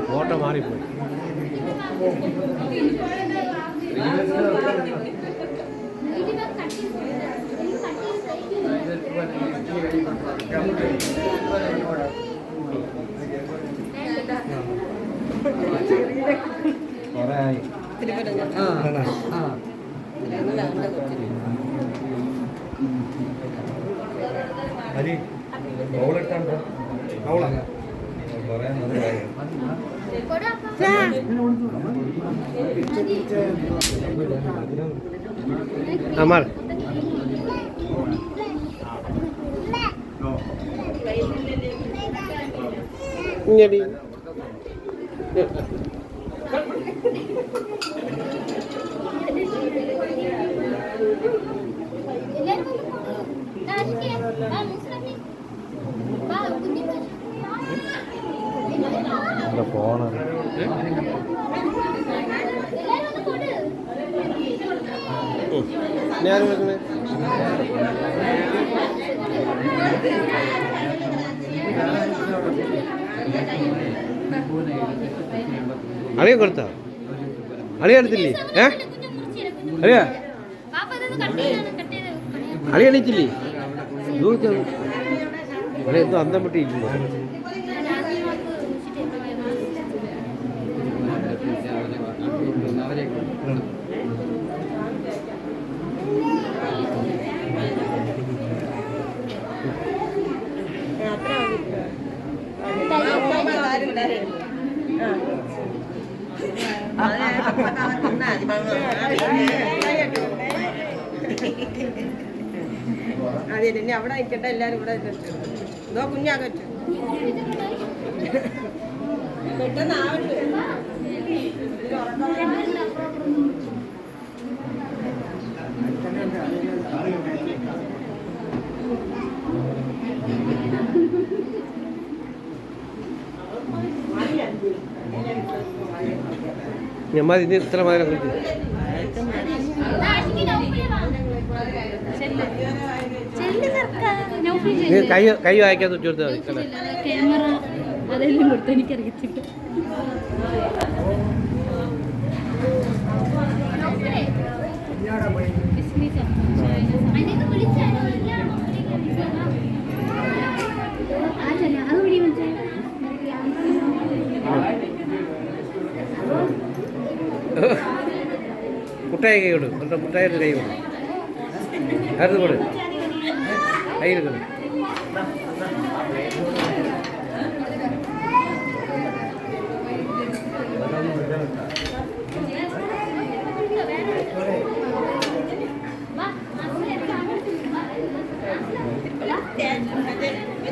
Photo മാറിപ്പോയി. അരി ബൗളെടുത്താണ്ടോ ബൗളാണ് പറയാൻ അമർ ഇങ്ങടി ഫോണ് ഞാൻ വെക്കണേ അളിയ കൊടുത്താ അളിയ എടുത്തില്ലേ അളിയ അളിയ എണീച്ചില്ലേ അളിയ എന്തോ അന്തം വിട്ടിരിക്കുന്നു. അതെ ഇനി അവിടെ നിൽക്കട്ടെ, എല്ലാരും ഇവിടെ ഇതോ കുഞ്ഞാകട്ടെ പെട്ടെന്ന് ആവട്ടെ. ഞമ്മ ഇനി ഇത്ര മതി കുറിച്ച് കൈ വായിക്കാൻ ചുറ്റുകൊടുത്താൽ മതി. ക്യാമറ അതെല്ലാം കൊടുത്ത് എനിക്കറിയത്തില്ല. മുട്ടായി കൈ കൊടുക്കും, മുട്ടായിട്ട് കൈ കൊടുക്കും, അടുത്ത് കൊടു കയ്യിൽ കൊടുക്കും.